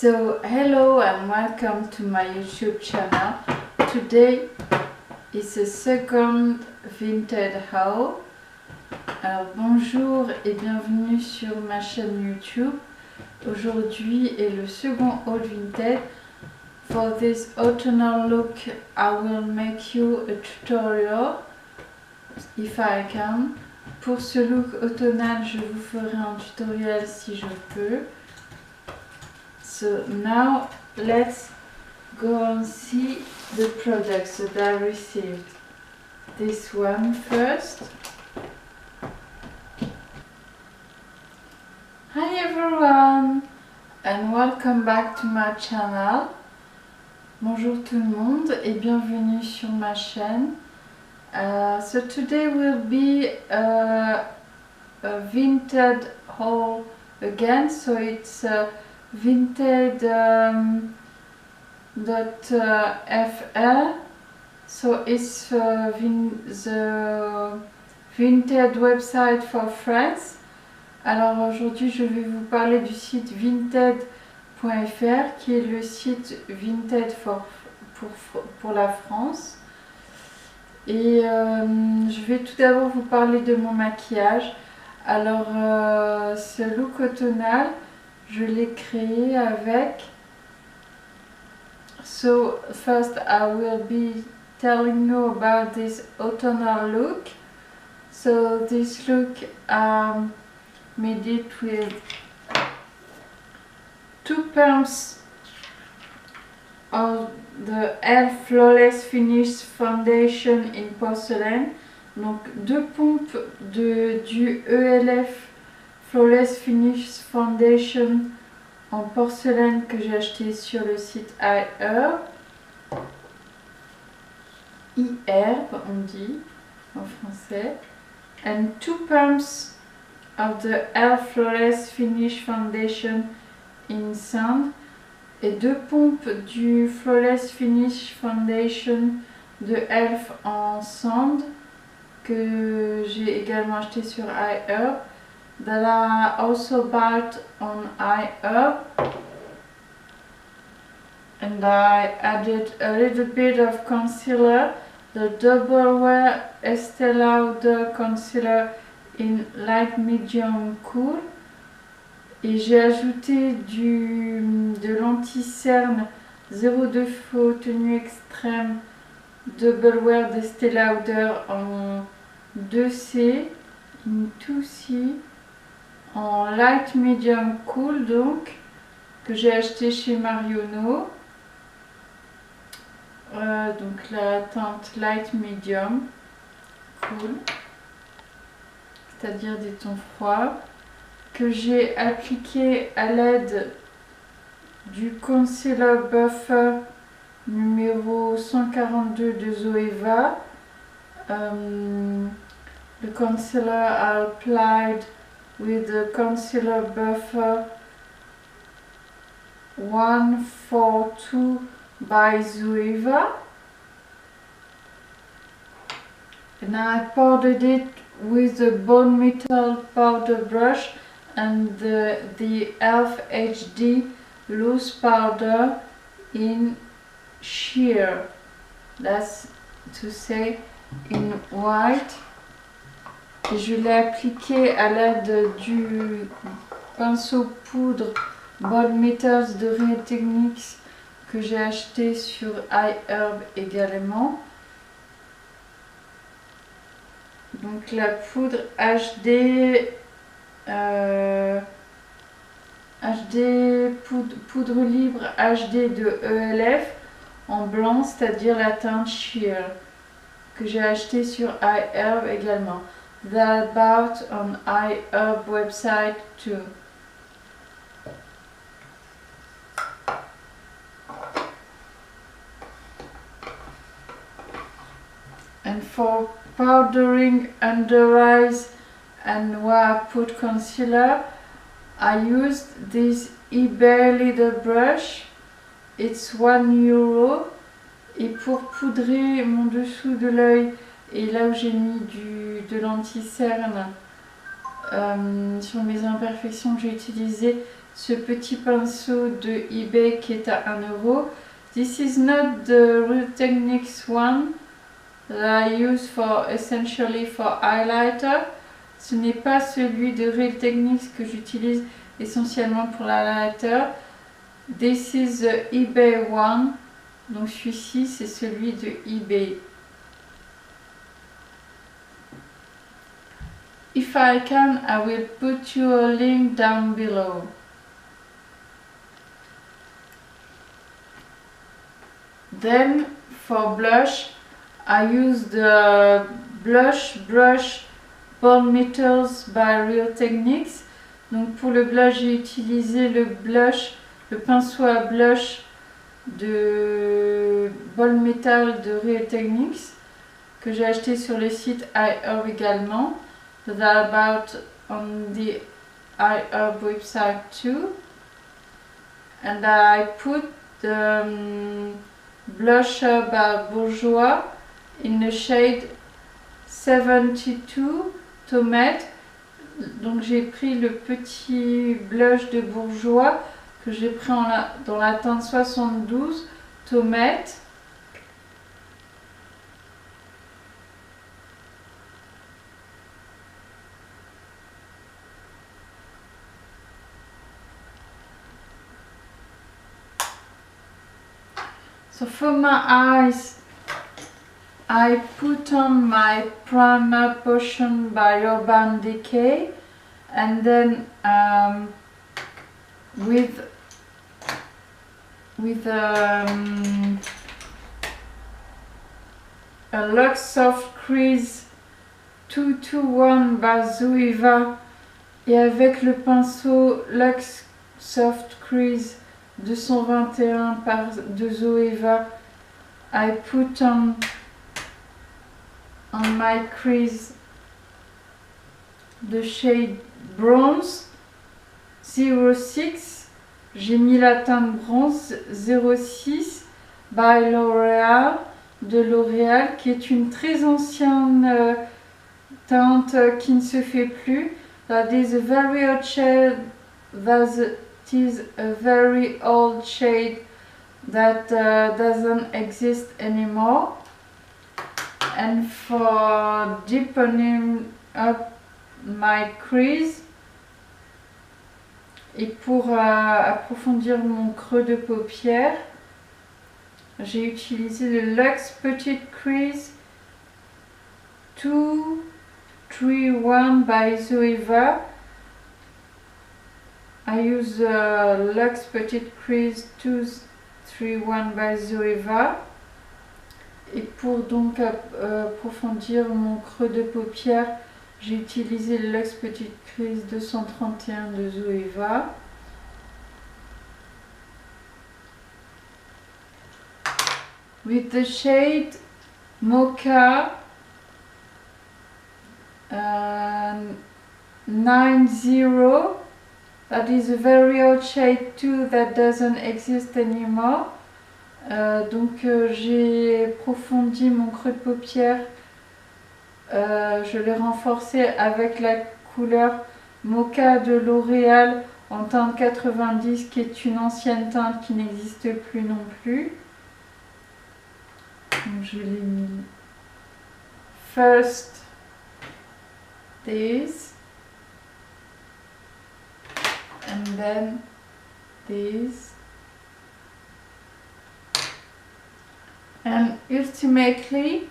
So hello and welcome to my YouTube channel. Today is the second vintage haul. Alors bonjour et bienvenue sur ma chaîne YouTube. Aujourd'hui est le second haul vintage. For this autumnal look I will make you a tutorial if I can. Pour ce look automnal je vous ferai un tutoriel si je peux. So now let's go and see the products that I received. This one first. Hi everyone and welcome back to my channel. Bonjour tout le monde et bienvenue sur ma chaîne. So today will be a vintage haul again. So it's vintage.fr. So it's the vintage website for France. Alors aujourd'hui je vais vous parler du site vinted.fr qui est le site vintage pour la France. Et je vais tout d'abord vous parler de mon maquillage. Alors ce look automnal, je l'ai créé avec. So first I will be telling you about this autumnal look. So this look made it with 2 pumps of the e.l.f. Flawless Finish Foundation in Porcelain. Donc 2 pompes du ELF Flawless Finish Foundation en porcelaine que j'ai acheté sur le site iHerb. iHerb on dit en français. And 2 pumps of the e.l.f. Flawless Finish Foundation in Sand. Et 2 pompes du Flawless Finish Foundation de e.l.f. en sand que j'ai également acheté sur iHerb. That I also bought on iHerb, and I added a little bit of concealer, the Double Wear Estée Lauder Concealer in Light Medium Cool, et j'ai ajouté de l'anti-cerne 02 Faux Tenue Extrême Double Wear d'Estée Lauder en 2C, in 2C, en Light Medium Cool donc, que j'ai acheté chez Marionneau. Donc la teinte Light Medium Cool, c'est-à-dire des tons froids, que j'ai appliqué à l'aide du Concealer Buffer numéro 142 de Zoeva. The concealer I applied with the Concealer Buffer 142 by Zoeva, and I powdered it with the Bone Metal powder brush and the e.l.f. HD loose powder in sheer, that's to say in white. Et je l'ai appliqué à l'aide du pinceau poudre Bone Metals de Real Techniques que j'ai acheté sur iHerb également. Donc la poudre HD, poudre libre HD de ELF en blanc, c'est-à-dire la teinte Sheer, que j'ai acheté sur iHerb également. That I bought on iHerb website too. And for powdering under eyes and where I put concealer, I used this eBay Little Brush. It's €1. Et pour poudrer mon dessous de l'œil et là où j'ai mis de l'anti-cerne sur mes imperfections, j'ai utilisé ce petit pinceau de eBay qui est à 1 €. This is not the Real Techniques one that I use essentially for highlighter. Ce n'est pas celui de Real Techniques que j'utilise essentiellement pour l'highlighter. This is the eBay one. Donc celui-ci, c'est celui de eBay. If I can, I will put you a link down below. Then for blush, I use the blush brush Bond Metals by Real Techniques. Donc pour le blush, j'ai utilisé le pinceau à blush de Bond Metal de Real Techniques que j'ai acheté sur le site iHerb également. That are about on the iHerb website too. And I put the blusher by Bourjois in the shade 72 Tomate. Donc j'ai pris le petit blush de Bourjois que j'ai pris dans la teinte 72 Tomate. So for my eyes, I put on my primer Potion by Urban Decay, and then with a Luxe Soft Crease 221 by Zoeva, et avec le pinceau Luxe Soft Crease 221 de Zoeva, I put on my crease the shade Bronze 06. J'ai mis la teinte bronze 06 by L'Oréal, de L'Oréal, qui est une très ancienne teinte qui ne se fait plus. That is a very old shade. That is a very old shade that doesn't exist anymore. And for deepening up my crease, et pour approfondir mon creux de paupière, j'ai utilisé le Luxe Petite Crease 231 by Zoeva. I use the Luxe Petite Crease 231 by Zoeva. Et pour donc approfondir mon creux de paupière, j'ai utilisé le Luxe Petite Crease 231 de Zoeva. With the shade Mocha 90, that is a very old shade too that doesn't exist anymore. Donc j'ai approfondi mon creux de paupière, je l'ai renforcé avec la couleur Mocha de L'Oréal en teinte 90, qui est une ancienne teinte qui n'existe plus non plus. Donc je l'ai mis first this and then this. And ultimately,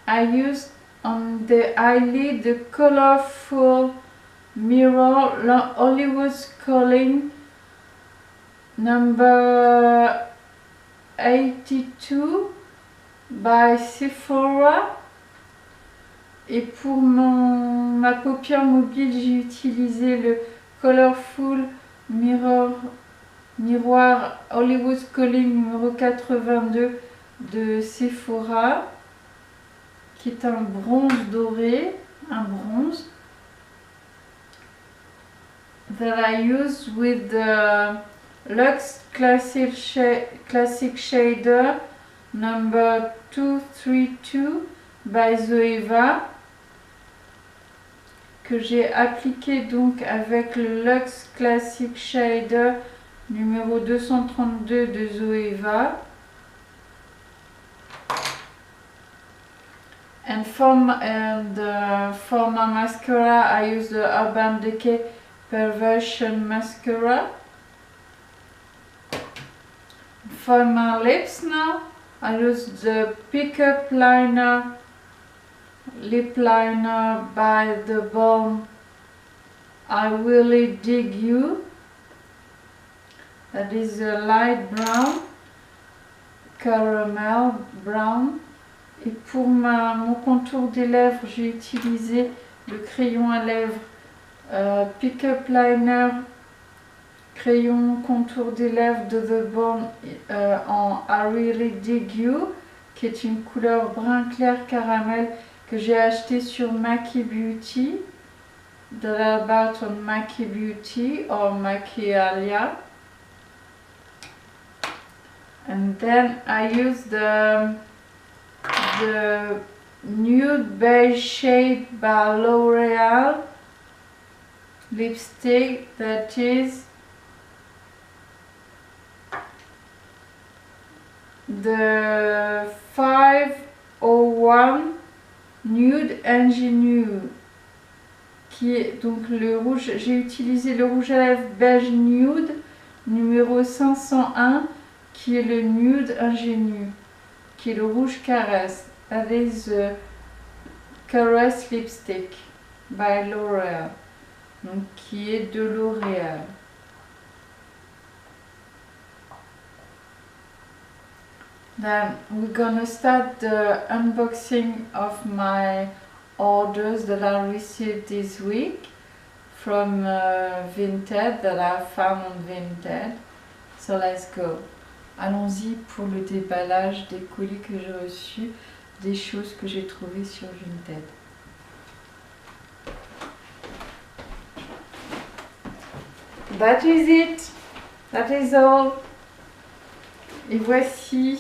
I used on the eyelid the colorful mirror Hollywood's Calling number 82 by Sephora. Et pour ma paupière mobile, j'ai utilisé le Colorful Miroir Hollywood's Calling numéro 82 de Sephora, qui est un bronze doré, un bronze that I use with the Luxe Classic Shader number 232 by Zoeva, que j'ai appliqué donc avec le Luxe Classic Shader numéro 232 de Zoeva. And for my mascara, I use the Urban Decay Perversion Mascara. For my lips now, I use the Pickup Liner Lip Liner by The Balm I Really Dig You. That is a light brown, caramel brown. Et pour mon contour des lèvres, j'ai utilisé le crayon à lèvres Pickup Liner, crayon contour des lèvres de The Balm en I Really Dig You, qui est une couleur brun clair caramel que j'ai acheté sur Maki Beauty, de la bought on Maki Beauty or Maki Alia. And then I use the nude beige shade by L'Oreal lipstick, that is the 501 Nude Ingenue, qui est donc le rouge. J'ai utilisé le rouge à lèvres beige nude numéro 501, qui est le Nude Ingenue, qui est le rouge caresse. That is the Caress Lipstick by L'Oreal, donc qui est de L'Oréal. Then we're gonna start the unboxing of my orders that I received this week from Vinted, that I found on Vinted. So let's go. Allons-y pour le déballage des colis que j'ai reçus, des choses que j'ai trouvées sur Vinted. That is it. That is all. Et voici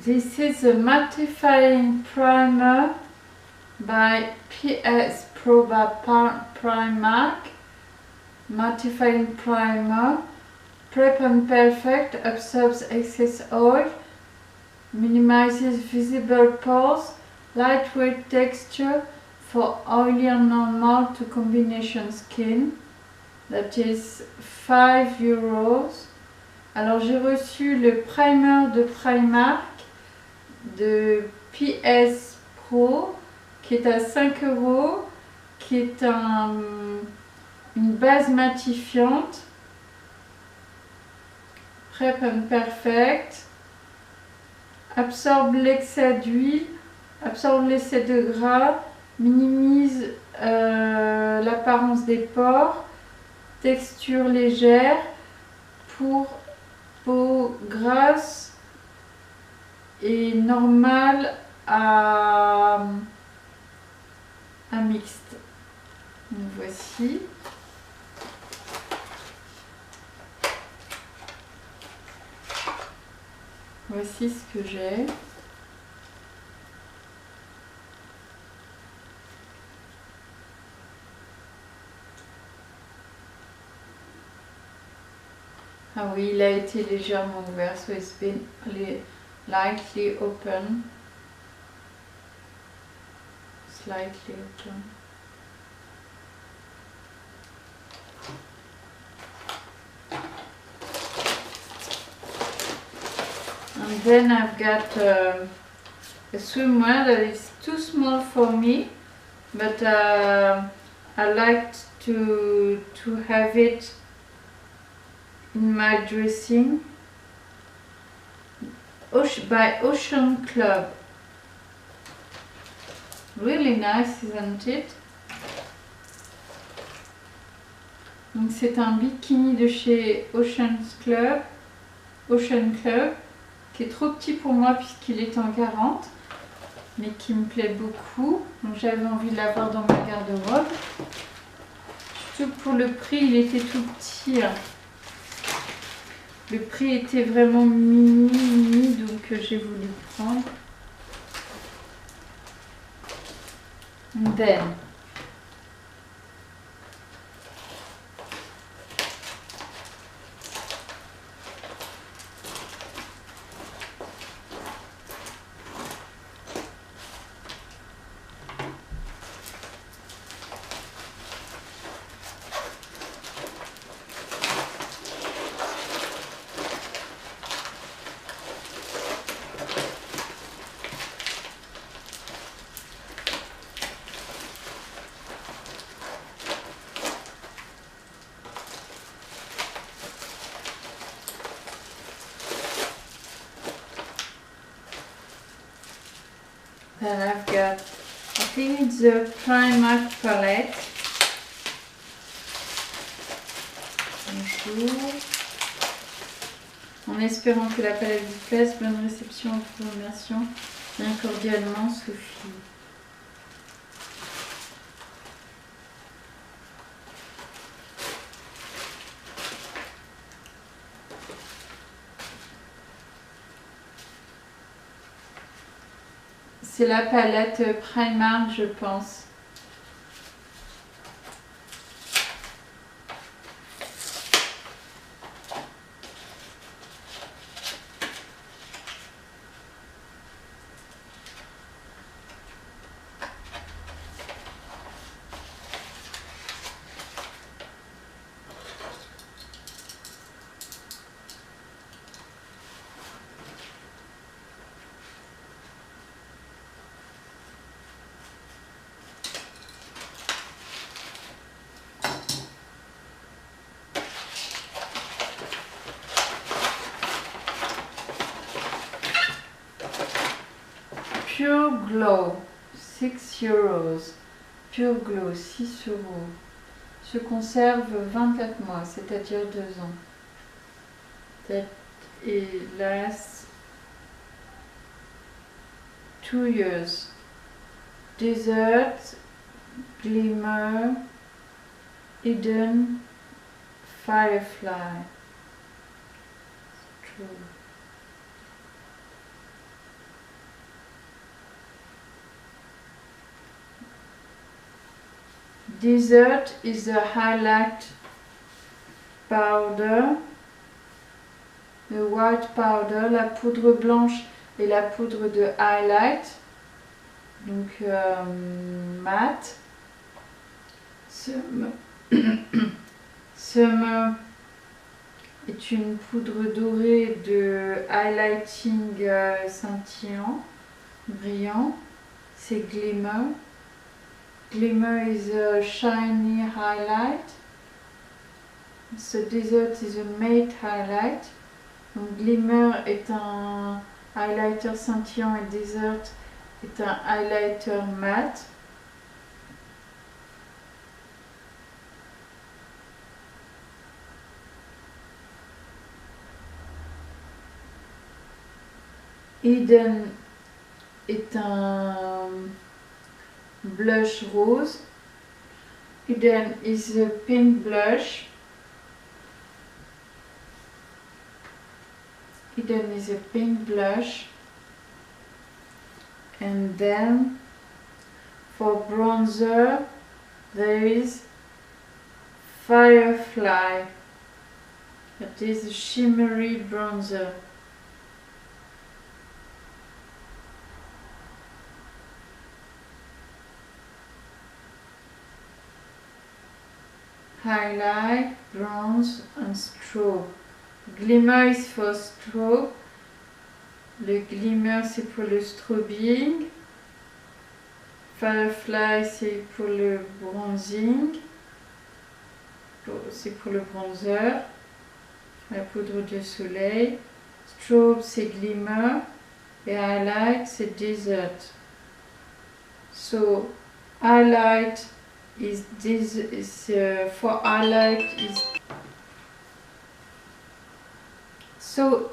this is a mattifying primer by PS Pro by Primark. Mattifying primer, prep and perfect, absorbs excess oil, minimizes visible pores, lightweight texture for oily and normal to combination skin. That is 5 euros. Alors j'ai reçu le primer de Primark de PS Pro qui est à 5 euros, qui est une base matifiante, Prep and Perfect, absorbe l'excès d'huile, absorbe l'excès de gras, minimise l'apparence des pores, texture légère pour peau grasse et normale à mixte. Donc voici. Voici ce que j'ai. Ah oui, il a été légèrement ouvert, so it's been lightly open. Slightly open. And then I've got a swimwear that is too small for me, but I like to have it in my dressing. By Ocean Club. Really nice, isn't it? Donc c'est un bikini de chez Ocean Club, qui est trop petit pour moi puisqu'il est en 40, mais qui me plaît beaucoup. Donc j'avais envie de l'avoir dans ma garde-robe. Surtout pour le prix, il était tout petit. Le prix était vraiment mini, donc j'ai voulu prendre. And then I've got, I think it's the Primark palette. Bonjour. En espérant que la palette vous plaise, bonne réception, vous remercions bien cordialement, Sophie. C'est la palette Primark, je pense. Pure Glow, 6 euros. Pure Glow, 6 euros. Se conserve 24 mois, c'est-à-dire 2 ans. That it lasts 2 years. Desert, Glimmer, Hidden, Firefly. True. Desert is the highlight powder, the white powder, la poudre blanche et la poudre de highlight, donc mat. Summer est une poudre dorée de highlighting scintillant, brillant. C'est Glimmer. Glimmer is a shiny highlight. So Desert is a matte highlight. Donc Glimmer est un highlighter scintillant et Desert est un highlighter mat. Hidden est un blush rose. Hidden is a pink blush. Hidden is a pink blush. And then for bronzer there is Firefly. It is a shimmery bronzer. Highlight, bronze and strobe. Glimmer is for strobe. Le glimmer c'est pour le strobing. Firefly c'est pour le bronzing. C'est pour le bronzer. La poudre de soleil. Strobe c'est glimmer. Et highlight c'est desert. So highlight is this for highlight is so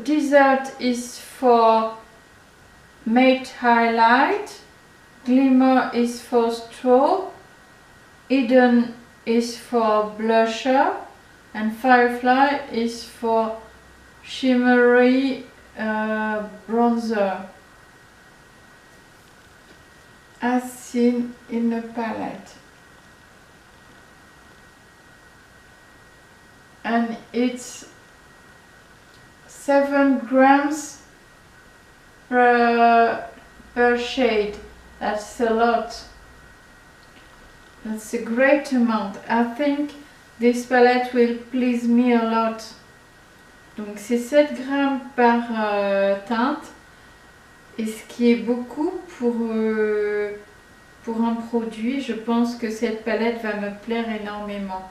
desert is for matte highlight, glimmer is for strobe, hidden is for blusher, and firefly is for shimmery bronzer, as seen in the palette. And it's 7 grams per shade. That's a lot. That's a great amount. I think this palette will please me a lot. Donc c'est 7 grammes par teinte, et ce qui est beaucoup pour un produit. Je pense que cette palette va me plaire énormément.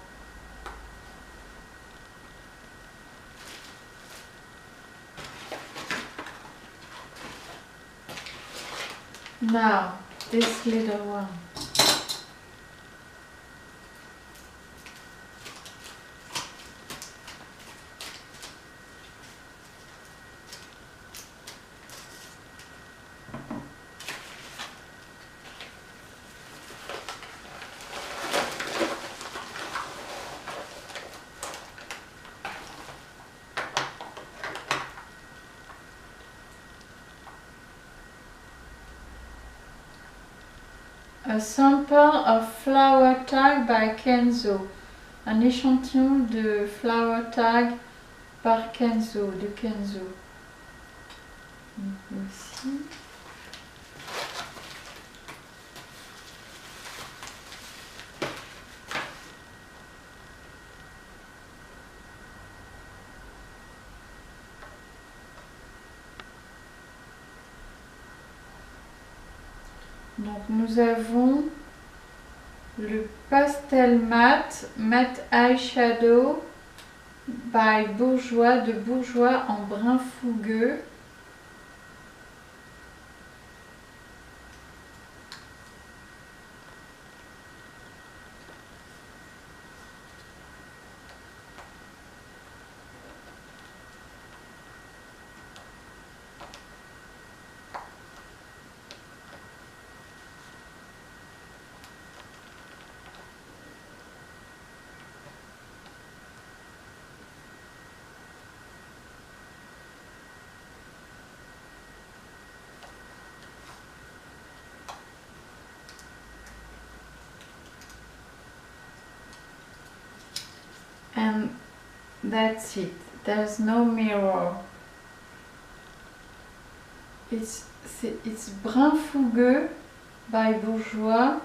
Now, this little one. A sample of Flower Tag by Kenzo. Un échantillon de Flower Tag par Kenzo, de Kenzo. Ici. Donc nous avons le Pastel Matte Eyeshadow by Bourjois, de Bourjois en brun fougueux. And that's it. There's no mirror. It's brun fougueux by Bourjois,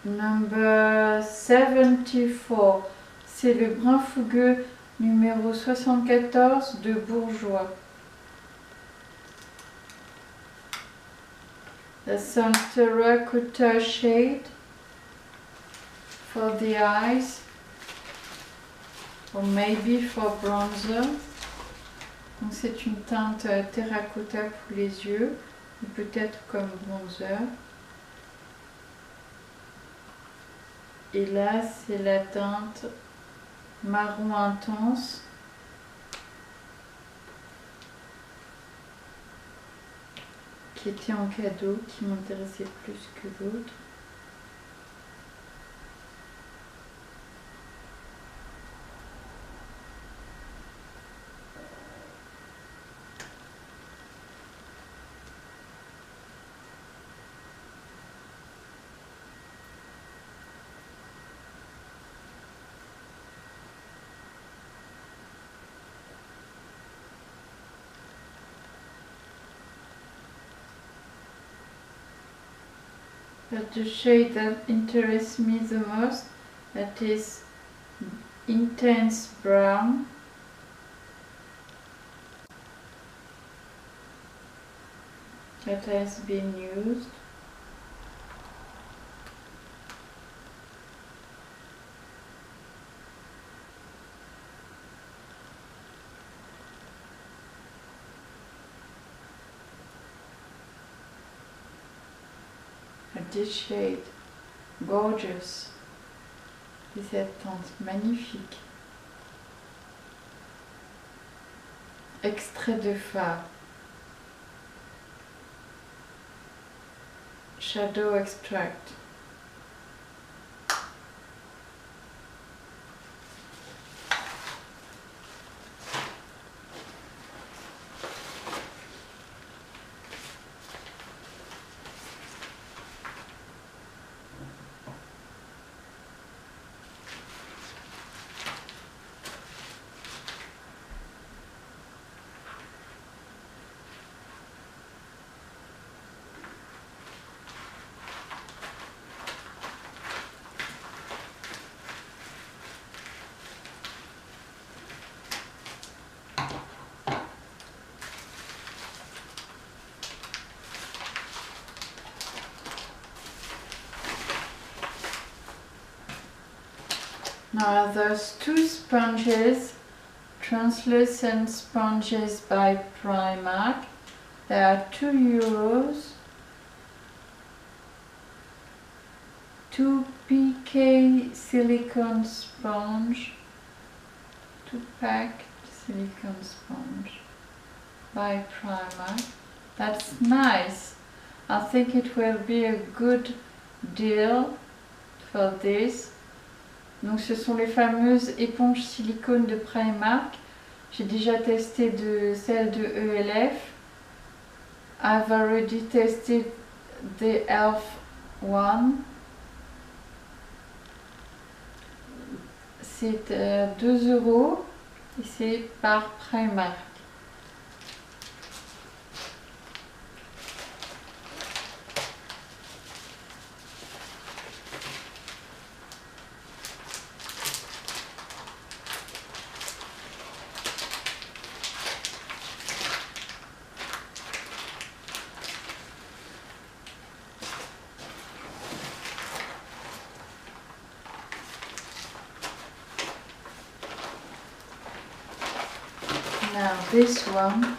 number 74. C'est le brun fougueux numéro 74 de Bourjois. There's some terracotta shade for the eyes, or maybe for bronzer. Donc c'est une teinte terracotta pour les yeux, ou peut-être comme bronzer. Et là c'est la teinte marron intense. Qui était en cadeau, qui m'intéressait plus que l'autre. But the shade that interests me the most, that is intense brown. That has been used. This shade, gorgeous, et cette teinte magnifique. Extrait de fard, shadow extract. Now there's two sponges, translucent sponges by Primark. They are €2. 2 PK silicone sponge, 2-pack silicone sponge by Primark. That's nice. I think it will be a good deal for this. Donc ce sont les fameuses éponges silicone de Primark. J'ai déjà testé celle de ELF. I've already tested the ELF one. C'est 2 € et c'est par Primark. Now this one,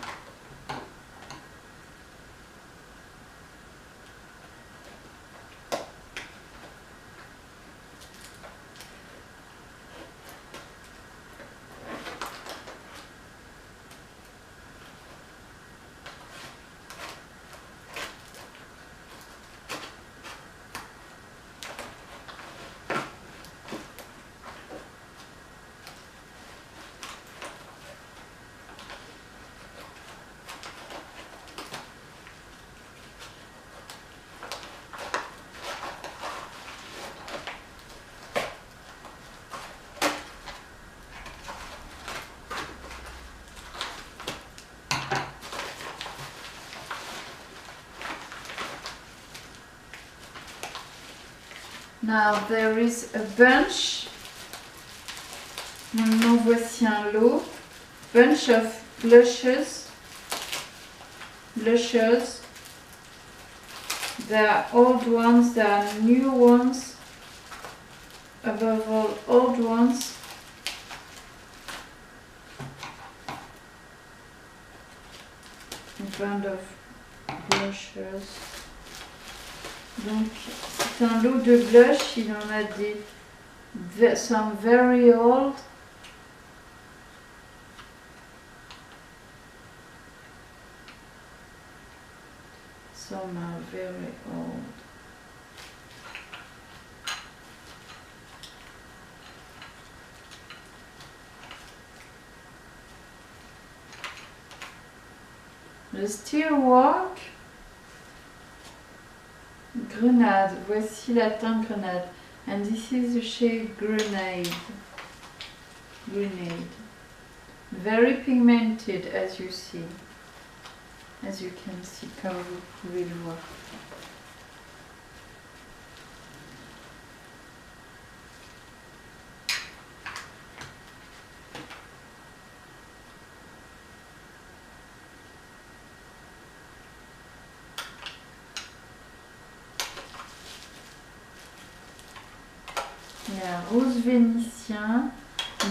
now there is a bunch. Maintenant voici un lot. Bunch of blushes. There are old ones, there are new ones. Above all, old ones. A brand of blushes. Donc c'est un lot de blush, il en a some very old. Some are very old. Le Steelwork Grenade, voici la teinte grenade. And this is the shade Grenade. Very pigmented as you see. As you can see, comme vous pouvez le voir. un rose vénitien,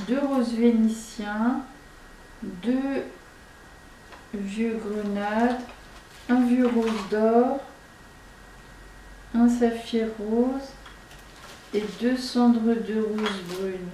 2 roses vénitiens, 2 vieux grenades, un vieux rose d'or, un saphir rose et 2 cendres de rose brune.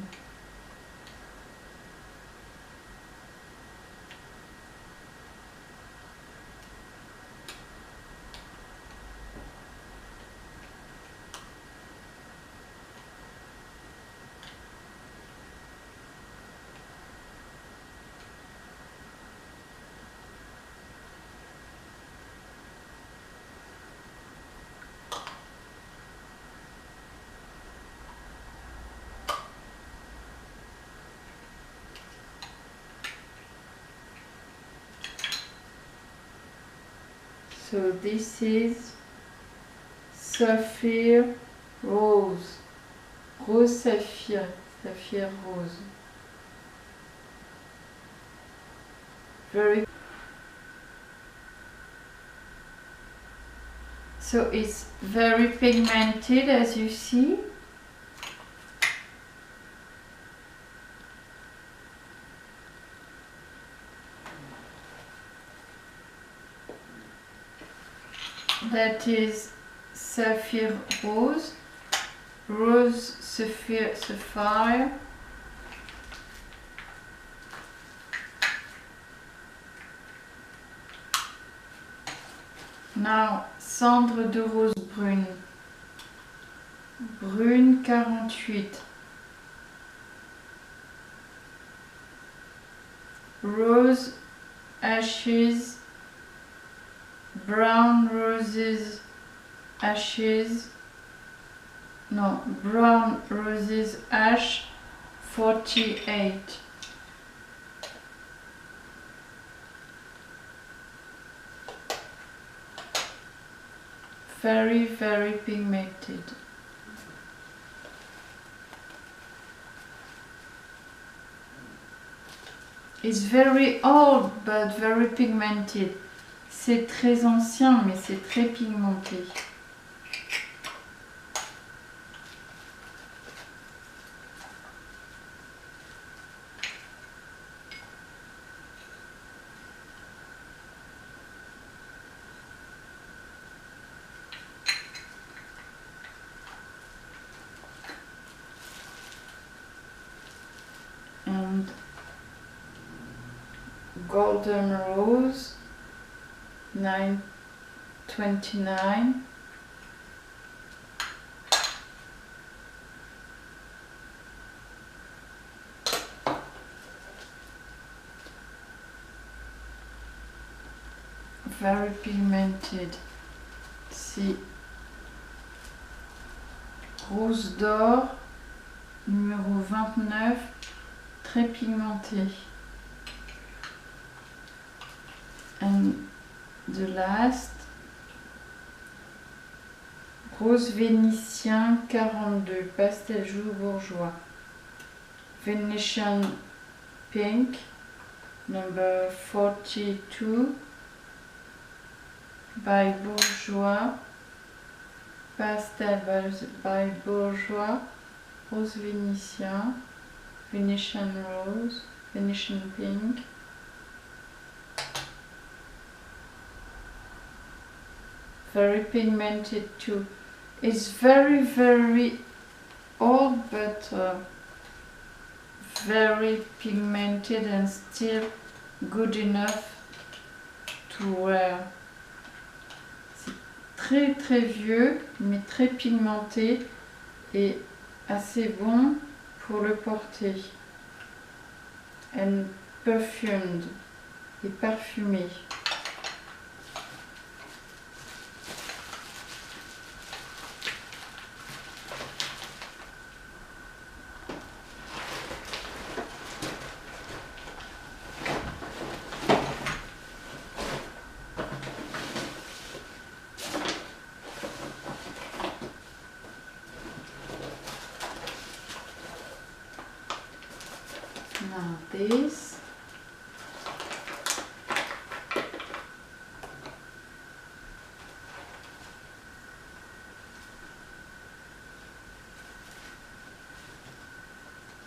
So this is sapphire rose, rose saphir, saphir rose. Very. So it's very pigmented, as you see. That is sapphire rose, rose sapphire, now cendre de rose brune, brune 48, rose ashes, brown roses ashes, no, brown roses ash 48. Very, very pigmented. It's very old but very pigmented. C'est très ancien mais c'est très pigmenté. And golden rose 929, very pigmented. See, rose d'or numéro 29, très pigmenté. And the last, rose vénitien 42, pastel jaune bourgeois, Venetian pink number 42 by Bourjois, pastel by Bourjois, rose vénitien, Venetian rose, Venetian pink. Very pigmented too. It's very, very old but very pigmented and still good enough to wear. C'est très très vieux mais très pigmenté et assez bon pour le porter. And perfumed et parfumé. Now this,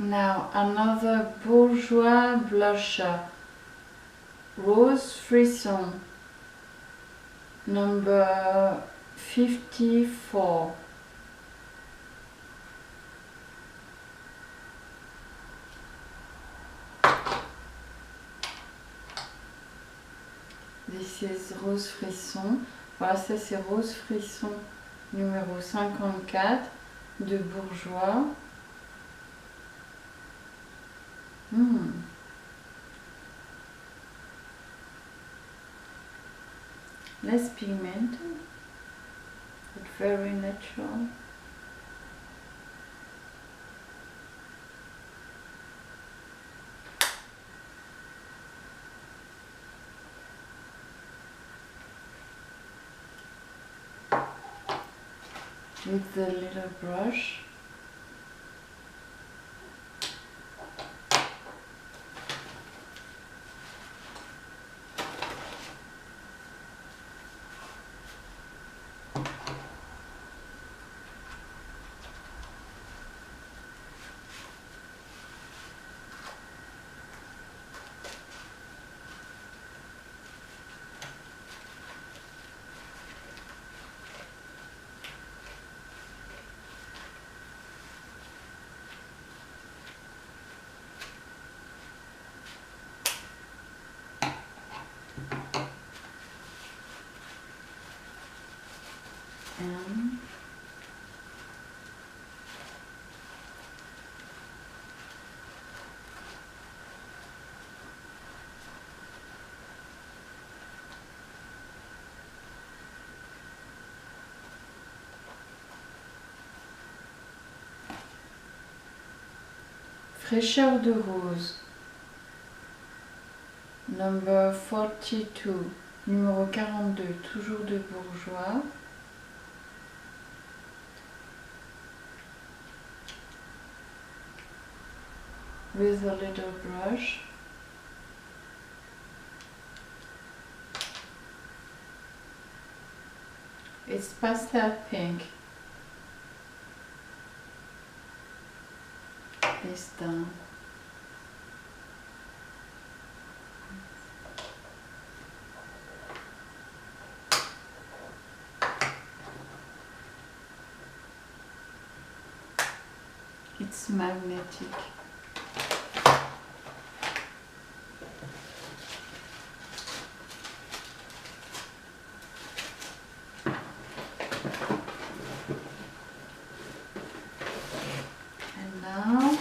Now another bourgeois blusher, Rose Frisson, number 54. This is Rose Frisson. Voilà, ça c'est Rose Frisson numéro 54 de Bourjois. Less pigmented, but very natural. With the little brush. And Fraîcheur de rose, number 42, numéro 42, toujours de Bourjois. With a little brush. It's pastel pink this time. It's magnetic. And now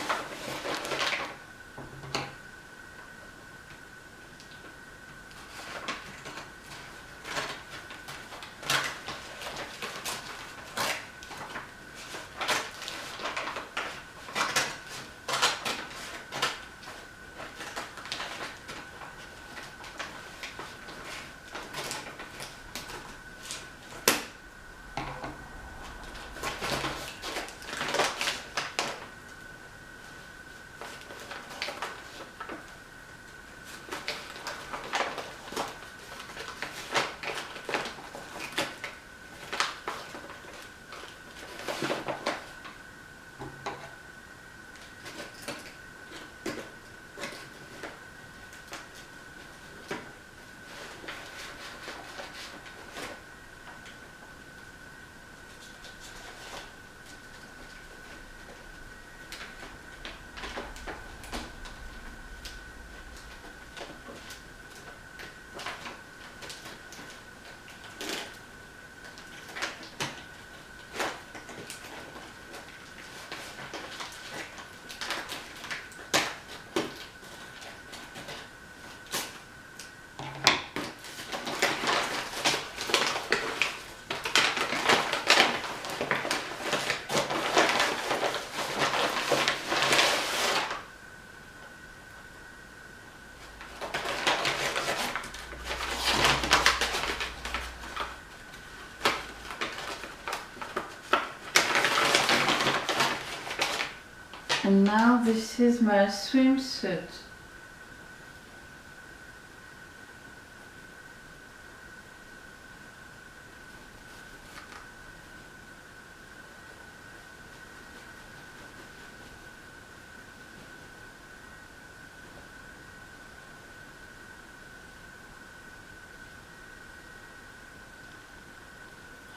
And now this is my swimsuit.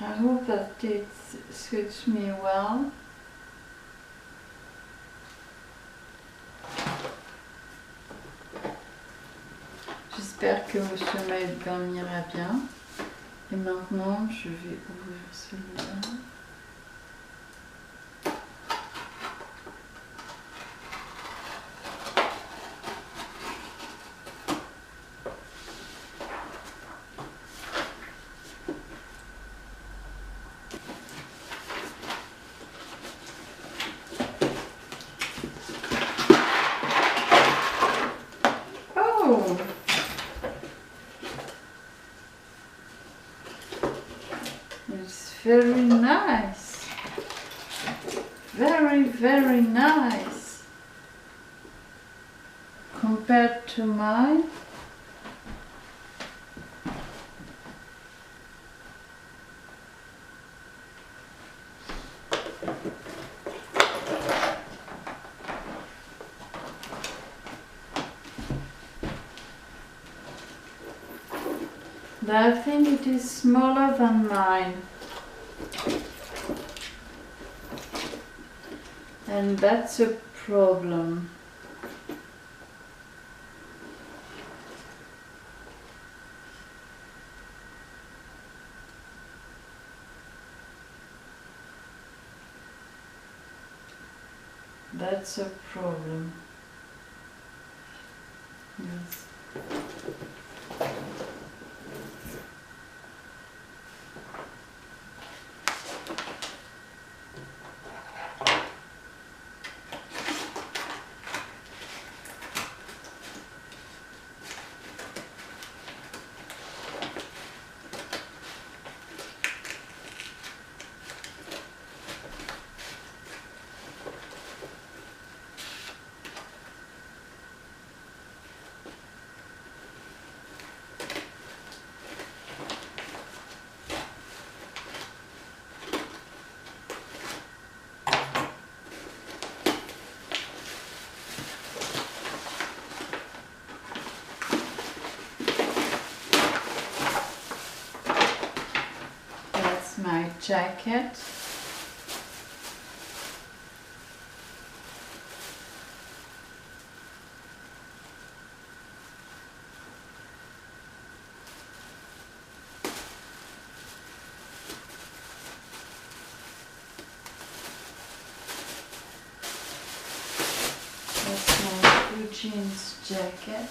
I hope that it suits me well. J'espère que vos sommeils dormira bien. Et maintenant, je vais ouvrir celui-là. Oh! It's very nice. Very, very nice. Compared to mine. But I think it is smaller than mine. And that's a problem. That's a problem. Yes. That's my jacket. That's my blue jeans jacket.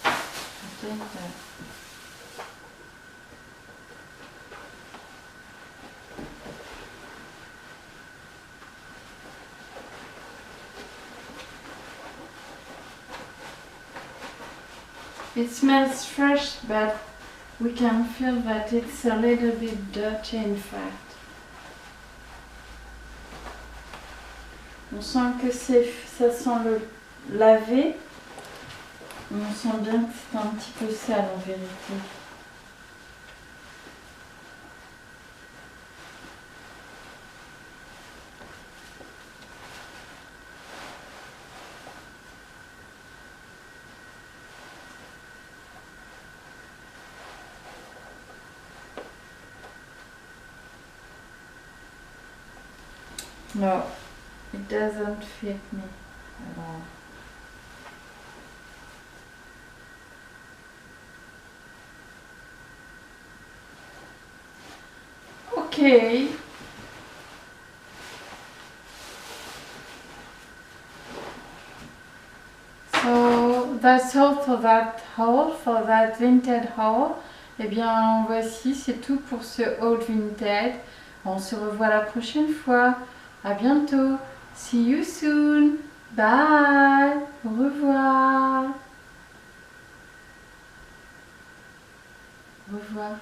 I think that. It smells fresh, but we can feel that it's a little bit dirty in fact. On sent que ça sent le lavé, mais on sent bien que c'est un petit peu sale en vérité. No, it doesn't fit me at all. Okay. So that's all for that haul, for that vintage haul. Eh bien, voici, c'est tout pour ce haul vintage. On se revoit la prochaine fois. À bientôt. See you soon. Bye. Au revoir. Au revoir.